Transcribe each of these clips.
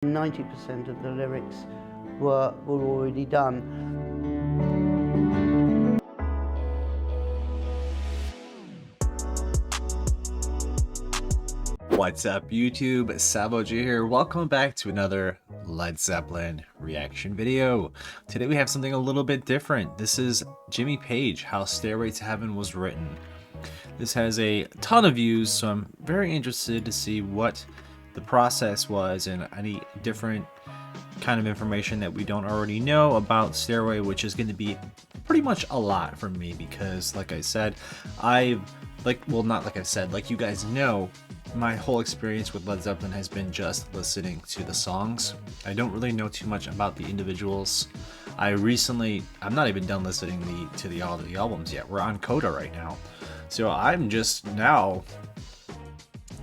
90% of the lyrics were already done. What's up YouTube, SalvoG here. Welcome back to another Led Zeppelin reaction video. Today we have something a little bit different. This is Jimmy Page, How Stairway to Heaven Was Written. This has a ton of views, so I'm very interested to see what the process was and any different kind of information that we don't already know about Stairway, which is going to be pretty much a lot for me because, like I said, like you guys know, my whole experience with Led Zeppelin has been just listening to the songs. I don't really know too much about the individuals. I'm not even done listening to all the albums yet. We're on Coda right now. So I'm just now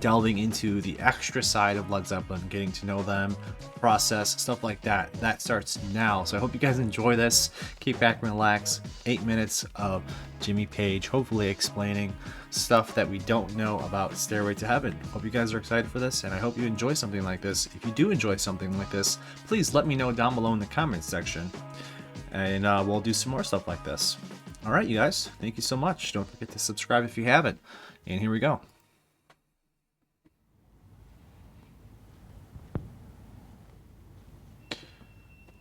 delving into the extra side of Led Zeppelin, getting to know them, process, stuff like that. That starts now. So I hope you guys enjoy this. Kick back and relax. 8 minutes of Jimmy Page, hopefully explaining stuff that we don't know about Stairway to Heaven. Hope you guys are excited for this, and I hope you enjoy something like this. If you do enjoy something like this, please let me know down below in the comments section, and we'll do some more stuff like this. All right, you guys, thank you so much. Don't forget to subscribe if you haven't. And here we go.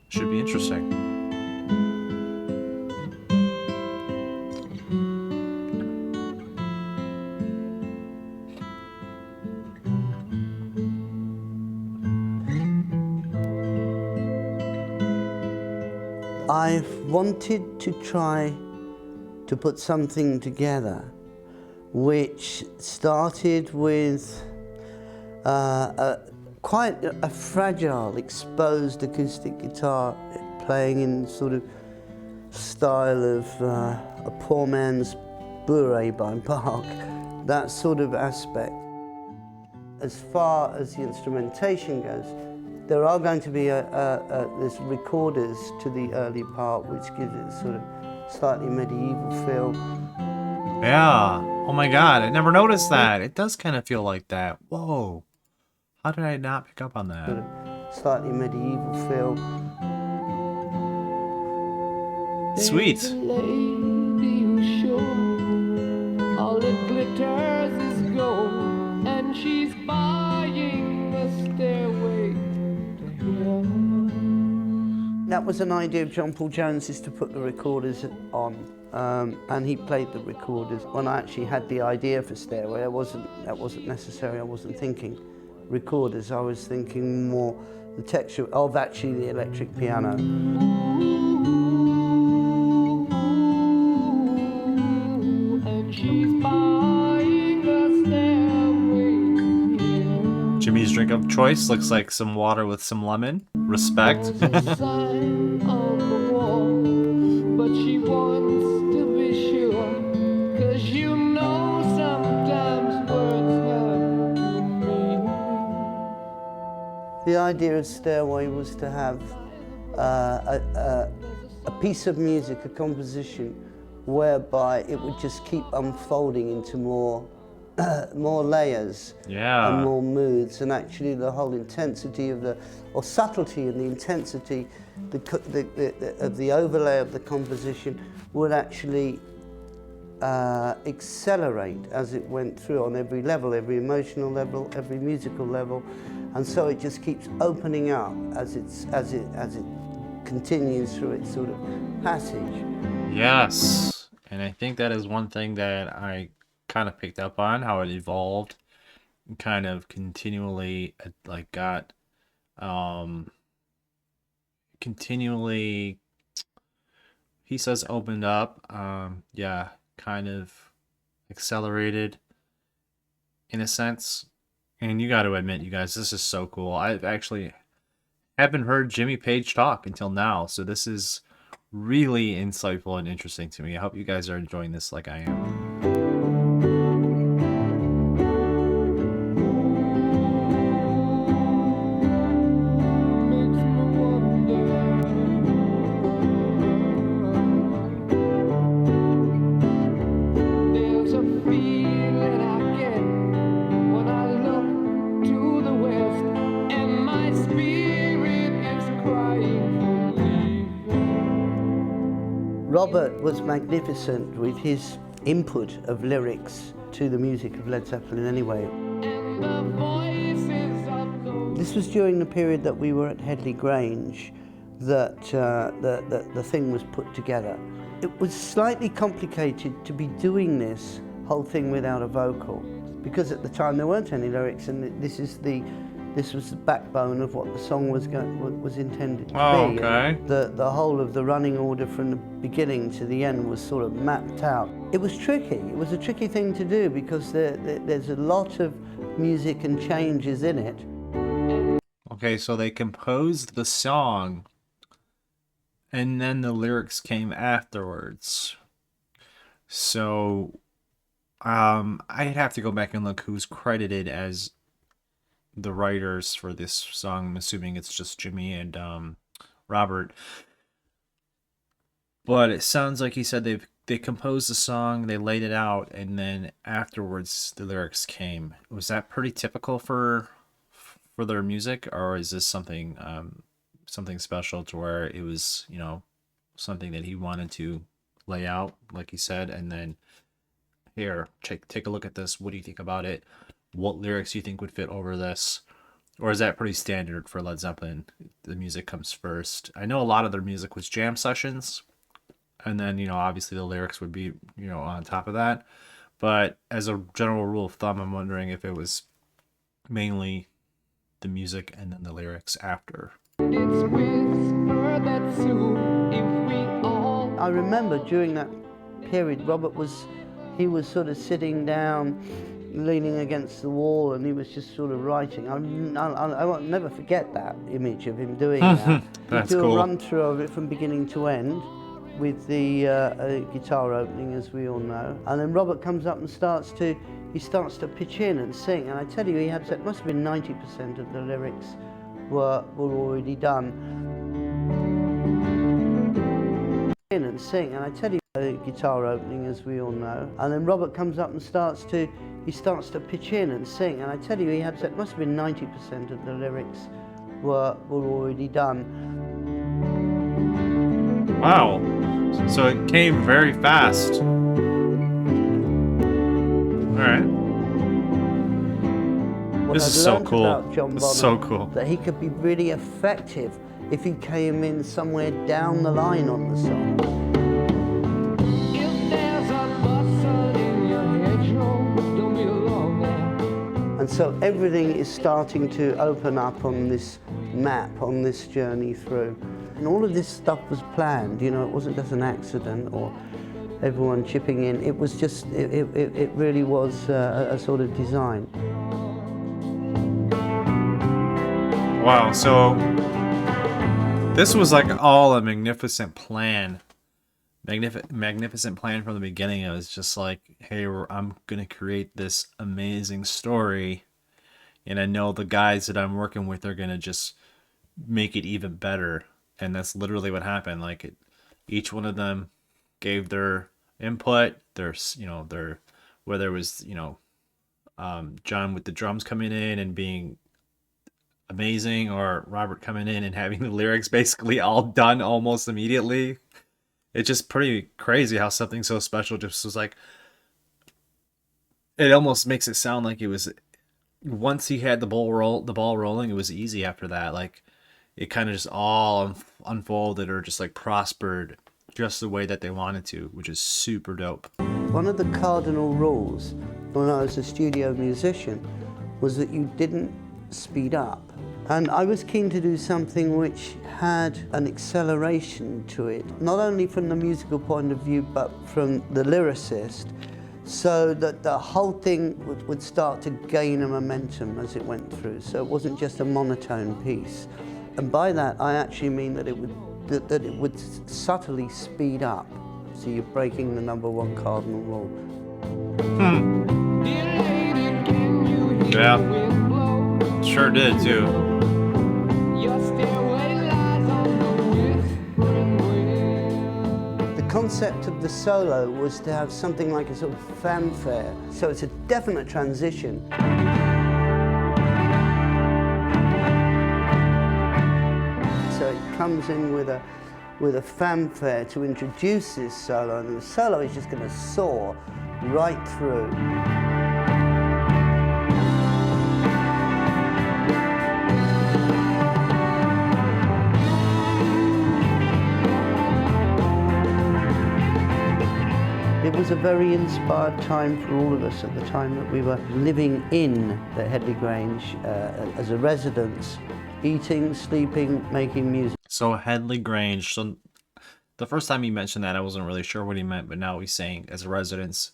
Should be interesting. I've wanted to try to put something together which started with quite a fragile, exposed acoustic guitar playing in sort of style of a poor man's bourrée by Bach, that sort of aspect. As far as the instrumentation goes, there are going to be there's recorders to the early part, which gives it a sort of slightly medieval feel. Yeah. Oh my god, I never noticed that. It does kind of feel like that. Whoa. How did I not pick up on that? Sort of slightly medieval feel. Sweet. All that glitters is gold, and she's buying a stairway to heaven. That was an idea of John Paul Jones's to put the recorders on, and he played the recorders. When I actually had the idea for Stairway, that wasn't necessary. I wasn't thinking recorders. I was thinking more the texture of actually the electric piano. And she's buying a stairway to heaven. Jimmy's drink of choice looks like some water with some lemon. Respect. There's a sign on the wall, but she wants to be sure, 'cause you know sometimes words have to mean. The idea of Stairway was to have a piece of music, a composition, whereby it would just keep unfolding into more layers, Yeah. and more moods, and actually the whole intensity of or subtlety and the intensity of the overlay of the composition would actually accelerate as it went through on every level, every emotional level, every musical level, and so it just keeps opening up as it continues through its sort of passage. Yes. And I think that is one thing that I kind of picked up on, how it evolved and kind of continually he says opened up, yeah, kind of accelerated in a sense. And you got to admit, you guys, this is so cool. I've actually haven't heard Jimmy Page talk until now, so this is really insightful and interesting to me. I hope you guys are enjoying this like I am. There's a feeling I get when I look to the west, and my spirit Robert was magnificent with his input of lyrics to the music of Led Zeppelin anyway. And the voices of those This was during the period that we were at Headley Grange that the thing was put together. It was slightly complicated to be doing this whole thing without a vocal, because at the time there weren't any lyrics, and this was the backbone of what the song was intended to be. Okay. The whole of the running order from the beginning to the end was sort of mapped out. It was tricky. It was a tricky thing to do because there's a lot of music and changes in it. Okay, so they composed the song, and then the lyrics came afterwards. So, I'd have to go back and look who's credited as the writers for this song. I'm assuming it's just Jimmy and Robert. But it sounds like he said they composed the song, they laid it out, and then afterwards the lyrics came. Was that pretty typical for their music, or is this something something special to where it was, you know, something that he wanted to lay out, like he said, and then here, take a look at this. What do you think about it? What lyrics do you think would fit over this? Or is that pretty standard for Led Zeppelin? The music comes first. I know a lot of their music was jam sessions, and then, you know, obviously the lyrics would be, you know, on top of that. But as a general rule of thumb, I'm wondering if it was mainly the music and then the lyrics after. it's whispered that soon if we all I remember during that period, Robert was sort of sitting down, leaning against the wall, and he was just sort of writing. I won't never forget that image of him doing that. That's He'd do cool. a run through of it from beginning to end, with the guitar opening, as we all know. And then Robert comes up and starts to pitch in and sing. And I tell you, it must have been 90% of the lyrics were already done. In and sing, and I tell you, guitar opening, as we all know. And then Robert comes up and starts to pitch in and sing. And I tell you, it must have been 90% of the lyrics were already done. Wow. So it came very fast. All right. What This I've is so learned cool. about John This is Bonham, so cool. that he could be really effective if he came in somewhere down the line on the song. if there's a bustle in your hedgerow, don't be alone there. And so everything is starting to open up on this map, on this journey through. And all of this stuff was planned, you know, it wasn't just an accident or everyone chipping in. It was just, it really was a sort of design. Wow, so this was like all a magnificent plan. Magnificent plan from the beginning. It was just like, hey, I'm going to create this amazing story, and I know the guys that I'm working with are going to just make it even better. And that's literally what happened. Like, each one of them gave their input, whether it was, John with the drums coming in and being amazing, or Robert coming in and having the lyrics basically all done almost immediately. It's just pretty crazy how something so special just was like, it almost makes it sound like it was, once he had the ball rolling, it was easy after that. Like, it kind of just all unfolded or just like prospered just the way that they wanted to, which is super dope. One of the cardinal rules when I was a studio musician was that you didn't speed up. And I was keen to do something which had an acceleration to it, not only from the musical point of view, but from the lyricist, so that the whole thing would start to gain a momentum as it went through. So it wasn't just a monotone piece. And by that, I actually mean that it would subtly speed up. So you're breaking the number one cardinal rule. Dear lady, can you hear Yeah. the wind blow? Sure did too. Your stairway lies on the whispering wind. The concept of the solo was to have something like a sort of fanfare. So it's a definite transition. So it comes in with a with a fanfare to introduce this solo, and the solo is just going to soar right through. It was a very inspired time for all of us at the time that we were living in the Headley Grange as a residence, eating, sleeping, making music. So Headley Grange. So the first time he mentioned that, I wasn't really sure what he meant, but now he's saying as a residence,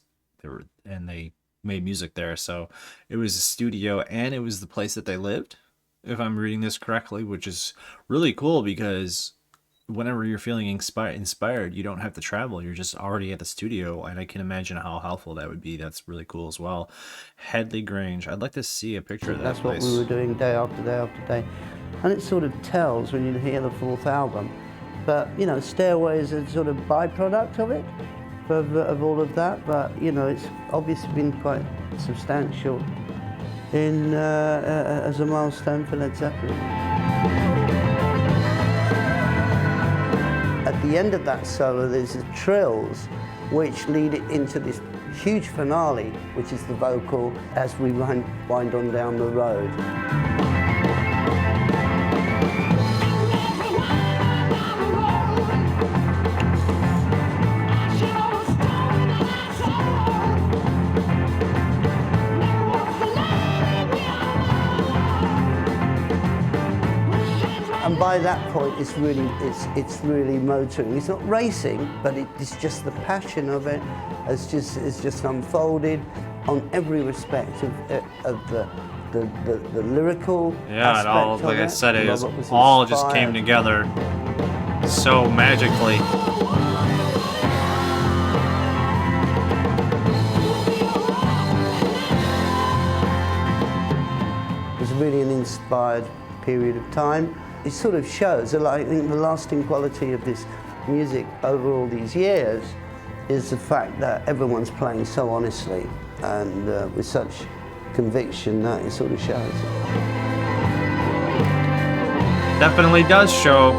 they made music there. So it was a studio and it was the place that they lived, if I'm reading this correctly, which is really cool because whenever you're feeling inspired, you don't have to travel. You're just already at the studio, and I can imagine how helpful that would be. That's really cool as well. Headley Grange. I'd like to see a picture of that That's place. what we were doing day after day after day. And it sort of tells when you hear the fourth album. But, you know, Stairway is a sort of byproduct of it, of all of that. But, you know, it's obviously been quite substantial in as a milestone for Led Zeppelin. At the end of that solo, there's the trills, which lead it into this huge finale, which is the vocal as we wind on down the road. And by that point, it's really motoring. It's not racing, but it's just the passion of it. It's just unfolded on every respect of the lyrical. Yeah, it all, like I said, it was all just came together so magically. It was really an inspired period of time. It sort of shows, I think the lasting quality of this music over all these years is the fact that everyone's playing so honestly and with such conviction that it sort of shows. Definitely does show.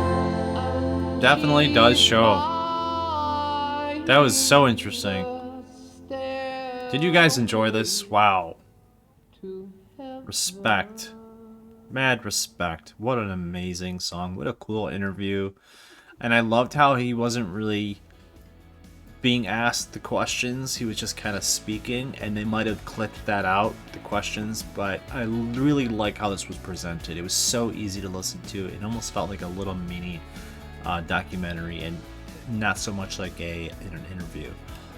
Definitely does show. That was so interesting. Did you guys enjoy this? Wow. Respect. Mad respect. What an amazing song. What a cool interview. And I loved how he wasn't really being asked the questions. He was just kind of speaking, and they might have clipped that out, the questions, but I really like how this was presented. It was so easy to listen to. It almost felt like a little mini documentary and not so much like an interview.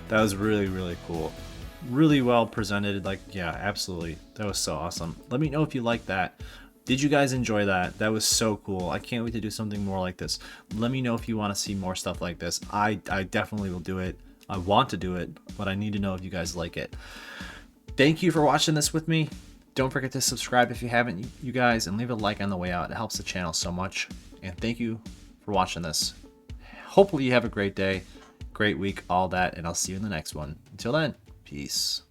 That was really, really cool. Really well presented. Like, yeah, absolutely. That was so awesome. Let me know if you like that. Did you guys enjoy that? That was so cool. I can't wait to do something more like this. Let me know if you want to see more stuff like this. I definitely will do it. I want to do it, but I need to know if you guys like it. Thank you for watching this with me. Don't forget to subscribe if you haven't, you guys, and leave a like on the way out. It helps the channel so much. And thank you for watching this. Hopefully you have a great day, great week, all that, and I'll see you in the next one. Until then, peace.